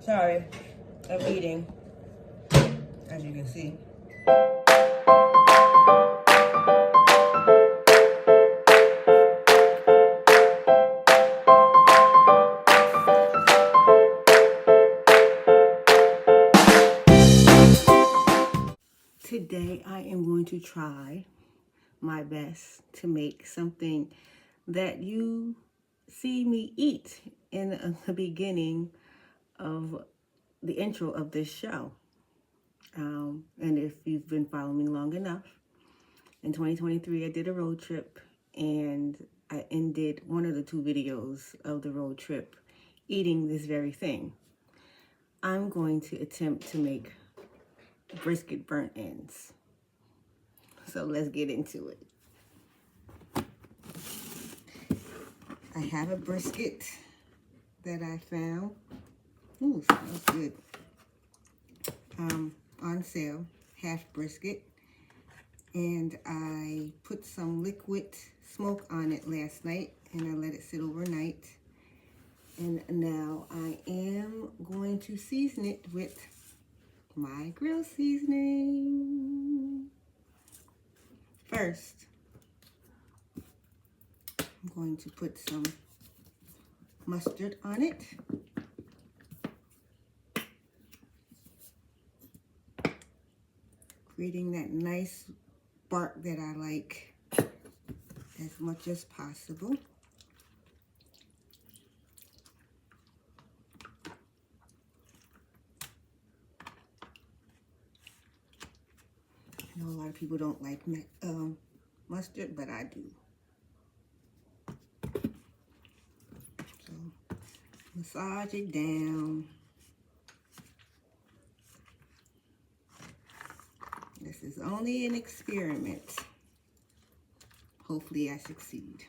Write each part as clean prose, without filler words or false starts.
Sorry, of eating, as you can see. Today I am going to try my best to make something that you see me eat in the beginning of the intro of this show. And if you've been following me long enough, in 2023 I did a road trip and I ended one of the 2 videos of the road trip eating this very thing. I'm going to attempt to make brisket burnt ends. So let's get into it. I have a brisket that I found. Ooh, smells good. On sale, half brisket. And I put some liquid smoke on it last night and I let it sit overnight. And now I am going to season it with my grill seasoning. First, I'm going to put some mustard on it. Creating that nice bark that I like as much as possible. I know a lot of people don't like mustard, but I do. So, massage it down. This is only an experiment. Hopefully I succeed.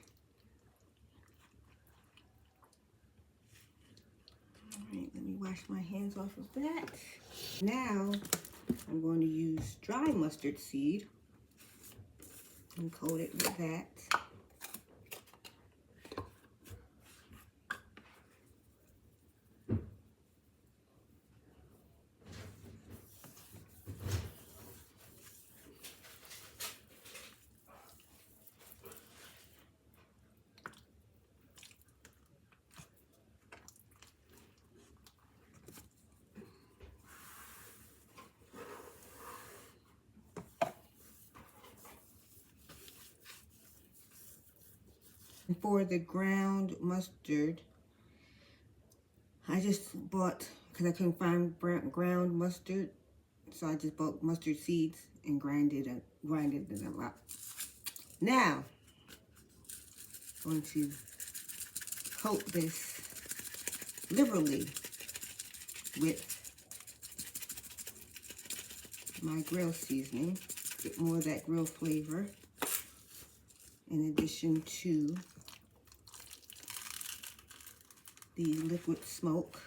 All right, let me wash my hands off of that. Now, I'm going to use dry mustard seed and coat it with that. For the ground mustard, I just bought, because I couldn't find ground mustard, so I just bought mustard seeds and grinded it a lot. Now, I'm going to coat this liberally with my grill seasoning, get more of that grill flavor, in addition to the liquid smoke.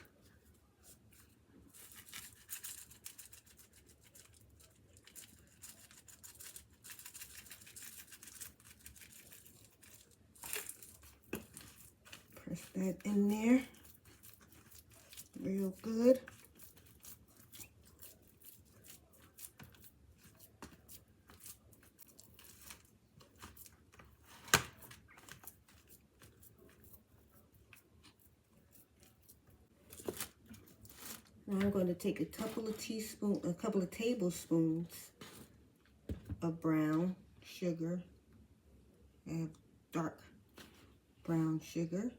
Press that in there real good. Now I'm going to take a couple of tablespoons of brown sugar and dark brown sugar.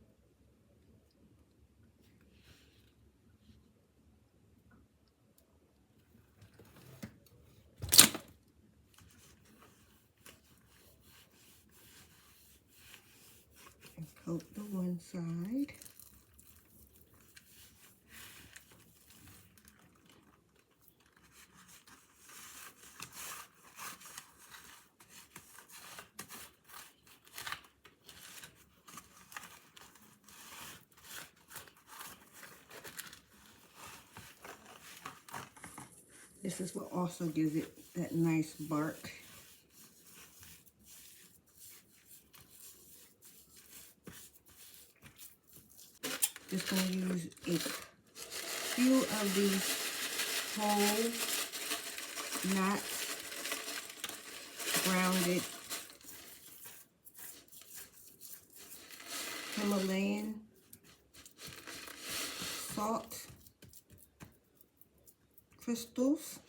And coat the one side. This is what also gives it that nice bark. Just going to use a few of these whole, not grounded Himalayan salt crystals.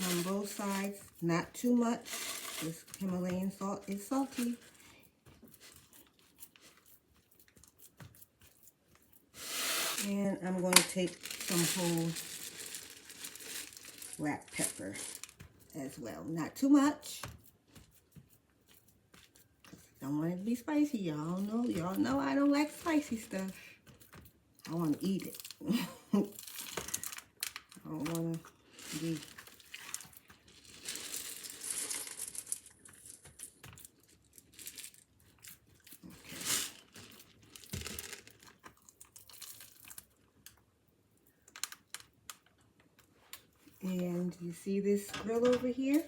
On both sides, not too much. This Himalayan salt is salty. And I'm going to take some whole black pepper as well. Not too much. Don't want it to be spicy. Y'all know I don't like spicy stuff. I want to eat it. I don't want to be. And you see this grill over here?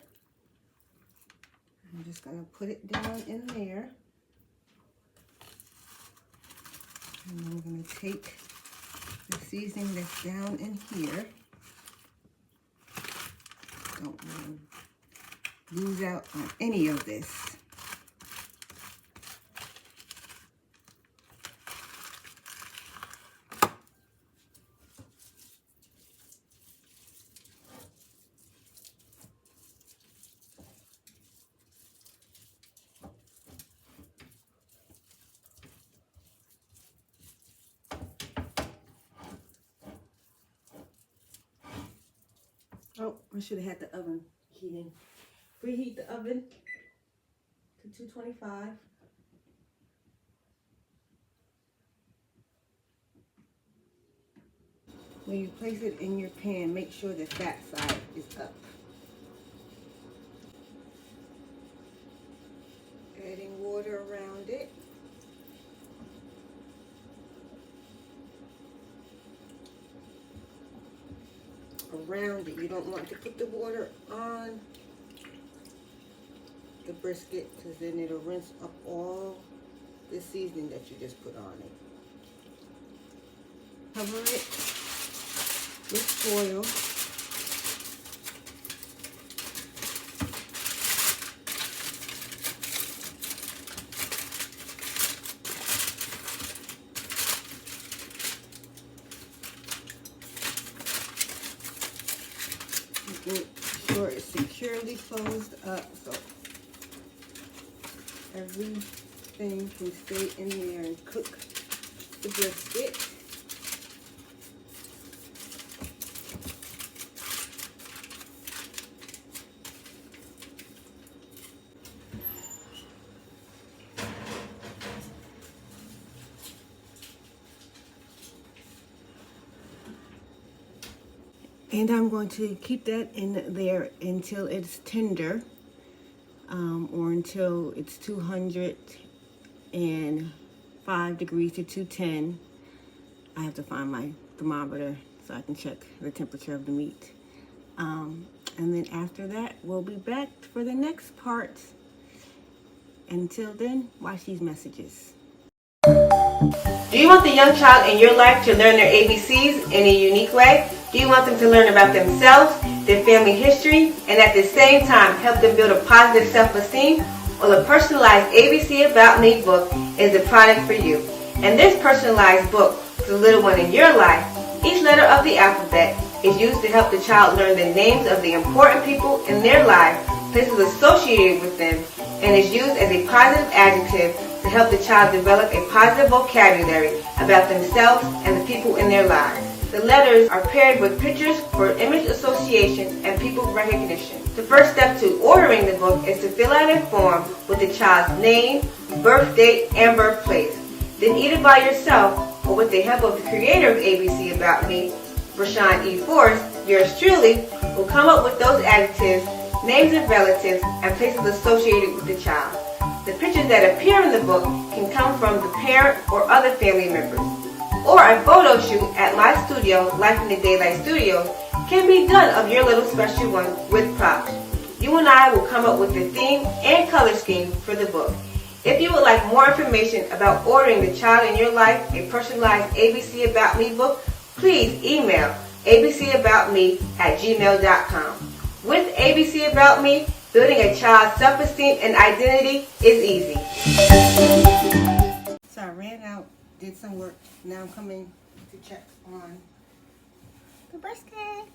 I'm just going to put it down in there. And I'm going to take the seasoning that's down in here. Don't want to lose out on any of this. Oh, I should have had the oven heating. Preheat the oven to 225. When you place it in your pan, make sure the fat side is up. Adding water around it. Around it. You don't want to put the water on the brisket because then it'll rinse up all the seasoning that you just put on it. Cover it with foil. Make sure it's securely closed up so everything can stay in there and cook the brisket. And I'm going to keep that in there until it's tender, or until it's 205 degrees to 210. I have to find my thermometer so I can check the temperature of the meat. And then after that, we'll be back for the next part. Until then, watch these messages. Do you want the young child in your life to learn their ABCs in a unique way? Do you want them to learn about themselves, their family history, and at the same time help them build a positive self-esteem? Well, a personalized ABC About Me book is the product for you. And this personalized book for the little one in your life, each letter of the alphabet is used to help the child learn the names of the important people in their life, places associated with them, and is used as a positive adjective to help the child develop a positive vocabulary about themselves and the people in their lives. The letters are paired with pictures for image association and people recognition. The first step to ordering the book is to fill out a form with the child's name, birth date, and birthplace. Then either by yourself or with the help of the creator of ABC About Me, Rashawn E. Forrest, yours truly, will come up with those adjectives, names of relatives, and places associated with the child. The pictures that appear in the book can come from the parent or other family members. Or a photo shoot at my studio, Life in the Daylight Studios, can be done of your little special one with props. You and I will come up with the theme and color scheme for the book. If you would like more information about ordering The Child in Your Life, a personalized ABC About Me book, please email abcaboutme@gmail.com. With ABC About Me, building a child's self-esteem and identity is easy. So I ran out, did some work. Now I'm coming to check on the basket.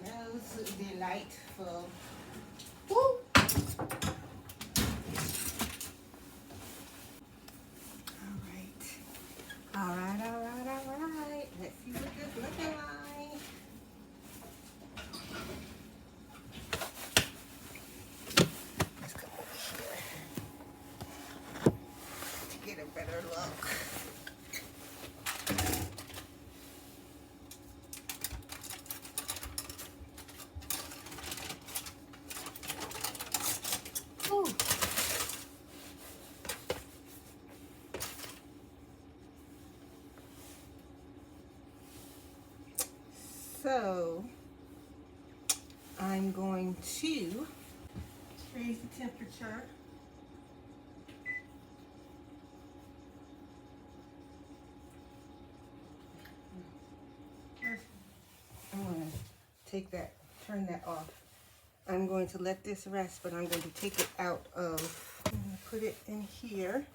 Smells delightful. Woo! All right. Let's see what this looking like. Let's go over here to get a better look. Ooh. So I'm going to raise the temperature. First, I'm going to take that, turn that off. I'm going to let this rest, but I'm going to take it out of, I'm going to put it in here.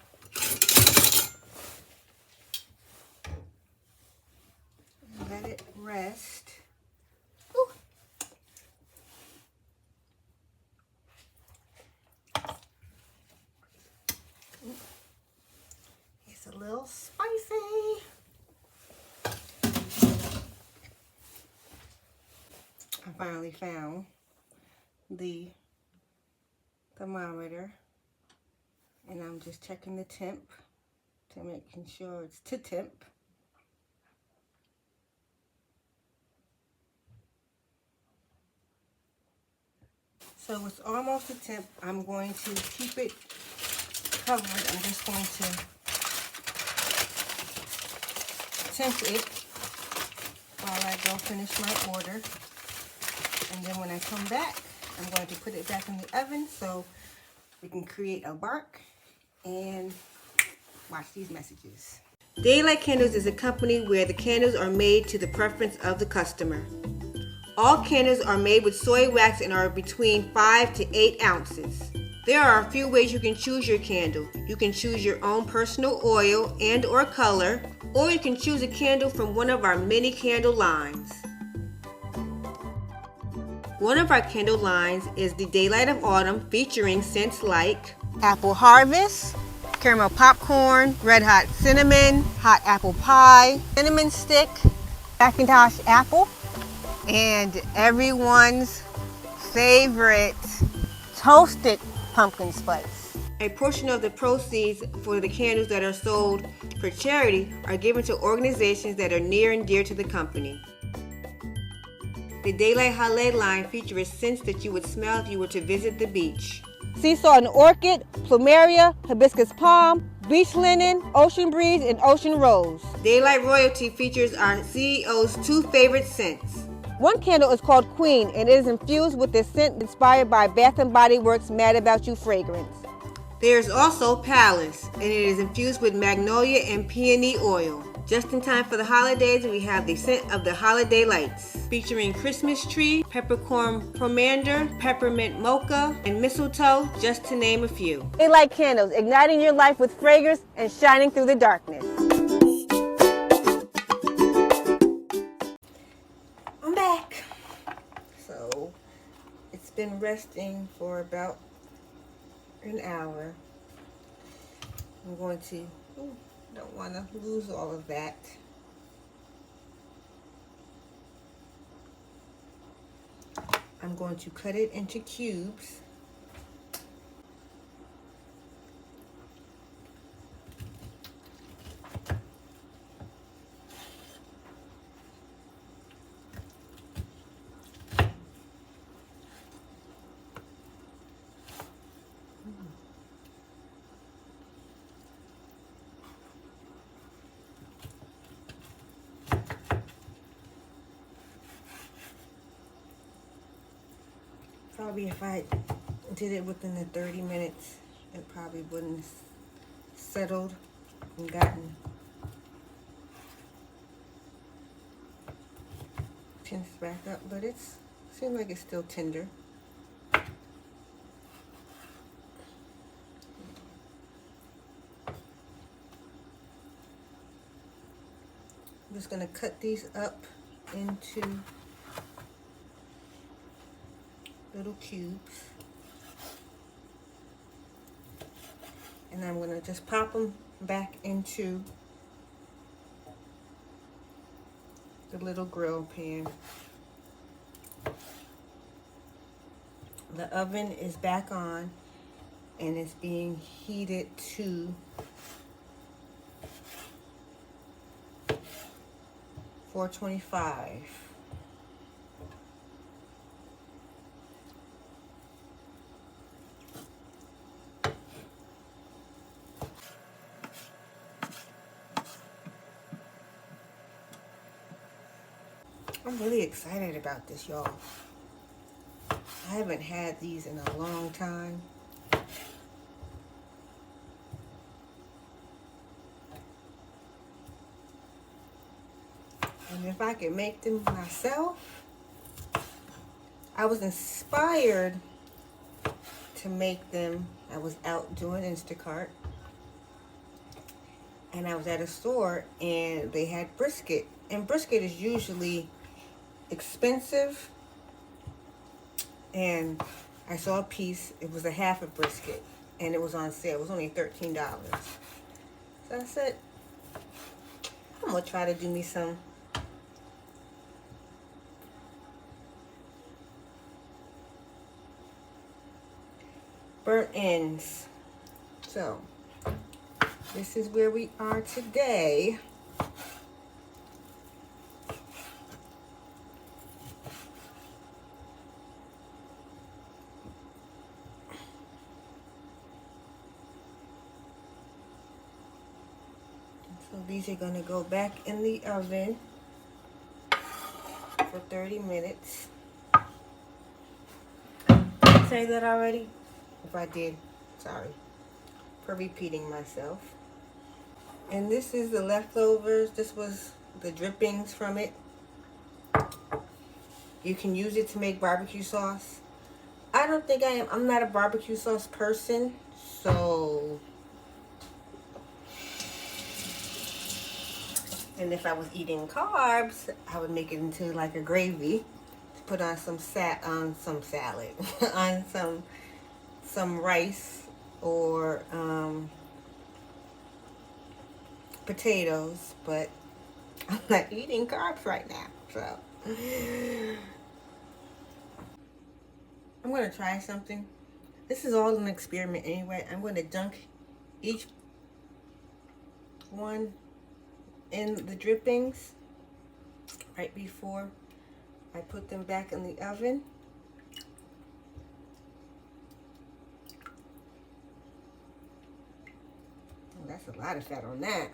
And let it rest. Ooh. It's a little spicy. I finally found the thermometer, and I'm just checking the temp to making sure it's to temp. So it's almost to temp. I'm going to keep it covered. I'm just going to temp it while I go finish my order. And then when I come back, I'm going to put it back in the oven so we can create a bark and watch these messages. Daylight Candles is a company where the candles are made to the preference of the customer. All candles are made with soy wax and are between 5 to 8 ounces. There are a few ways you can choose your candle. You can choose your own personal oil and or color, or you can choose a candle from one of our many candle lines. One of our candle lines is the Daylight of Autumn, featuring scents like Apple Harvest, Caramel Popcorn, Red Hot Cinnamon, Hot Apple Pie, Cinnamon Stick, Macintosh Apple, and everyone's favorite Toasted Pumpkin Spice. A portion of the proceeds for the candles that are sold for charity are given to organizations that are near and dear to the company. The Daylight Holiday line features scents that you would smell if you were to visit the beach. Sea salt and orchid, plumeria, hibiscus palm, beach linen, ocean breeze, and ocean rose. Daylight Royalty features our CEO's 2 favorite scents. One candle is called Queen, and it is infused with the scent inspired by Bath & Body Works' Mad About You fragrance. There's also Palace, and it is infused with magnolia and peony oil. Just in time for the holidays, we have the scent of the holiday lights, featuring Christmas tree, peppercorn pomander, peppermint mocha, and mistletoe, just to name a few. Daylight Candles, igniting your life with fragrance and shining through the darkness. I'm back. So, it's been resting for about an hour. I'm going to, don't want to lose all of that. I'm going to cut it into cubes. Probably if I did it within the 30 minutes, it probably wouldn't have settled and gotten tensed back up, but it seems like it's still tender. I'm just going to cut these up into little cubes. And I'm going to just pop them back into the little grill pan. The oven is back on and it's being heated to 425. I'm really excited about this, y'all. I haven't had these in a long time. And if I could make them myself, I was inspired to make them. I was out doing Instacart, and I was at a store, and they had brisket. And brisket is usually expensive, and I saw a piece. It was a half a brisket, and it was on sale. It was only $13. So I said, I'm gonna try to do me some burnt ends. So this is where we are today. So these are going to go back in the oven for 30 minutes. Did I say that already? If I did, sorry for repeating myself. And this is the leftovers. This was the drippings from it. You can use it to make barbecue sauce. I don't think I am. I'm not a barbecue sauce person, so. And if I was eating carbs, I would make it into like a gravy to put on some salad, on some rice or potatoes. But I'm not eating carbs right now, so I'm gonna try something. This is all an experiment anyway. I'm gonna dunk each one in the drippings right before I put them back in the oven. Oh, that's a lot of fat on that.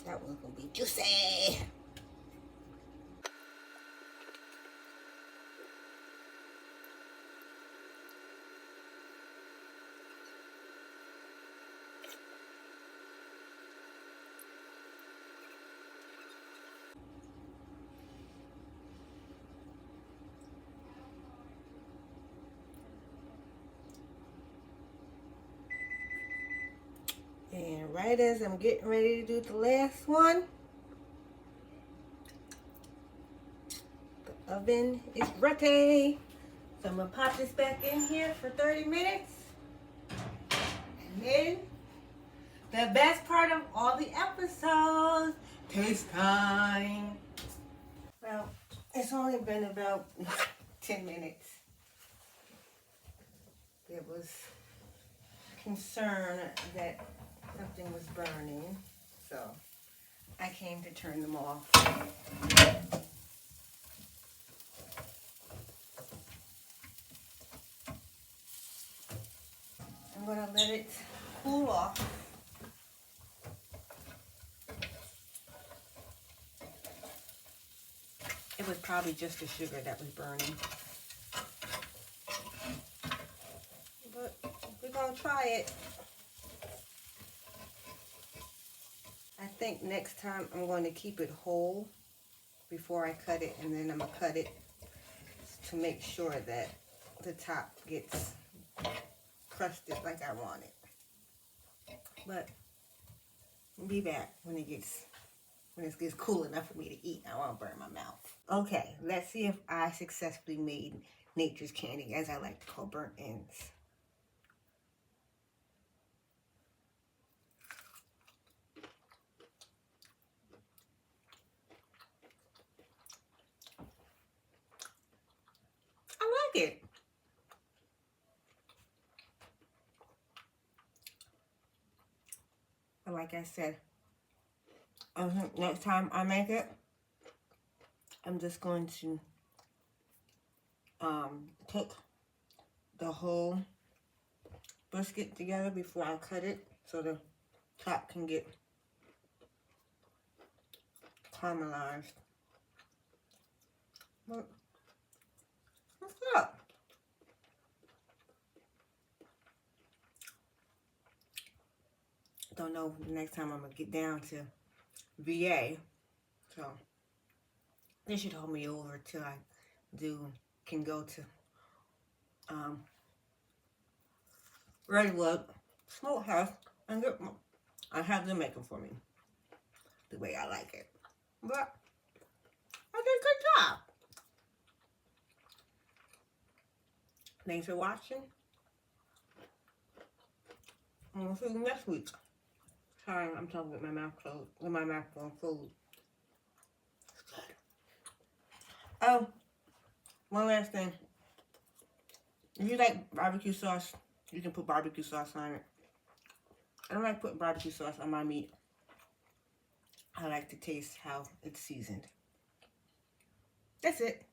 That one's gonna be juicy. And right as I'm getting ready to do the last one, the oven is ready. So I'm gonna pop this back in here for 30 minutes. And then the best part of all the episodes, taste time. Well, it's only been about 10 minutes. There was concern that something was burning, so I came to turn them off. I'm going to let it cool off. It was probably just the sugar that was burning. try it. I think next time I'm going to keep it whole before I cut it, and then I'm going to cut it to make sure that the top gets crusted like I want it. But I'll be back when it gets cool enough for me to eat. I won't burn my mouth. Okay, let's see if I successfully made nature's candy, as I like to call burnt ends. I like it. But like I said, next time I make it, I'm just going to cook the whole biscuit together before I cut it, so the top can get caramelized. But what's up? Don't know the next time I'm gonna get down to VA, so they should hold me over till I can go to Redwood Smokehouse and I have them make them for me the way I like it. But I did a good job. Thanks for watching. And we'll see you next week. Sorry, I'm talking with my mouth closed, with my microphone closed. Oh, one last thing. If you like barbecue sauce, you can put barbecue sauce on it. I don't like putting barbecue sauce on my meat. I like to taste how it's seasoned. That's it.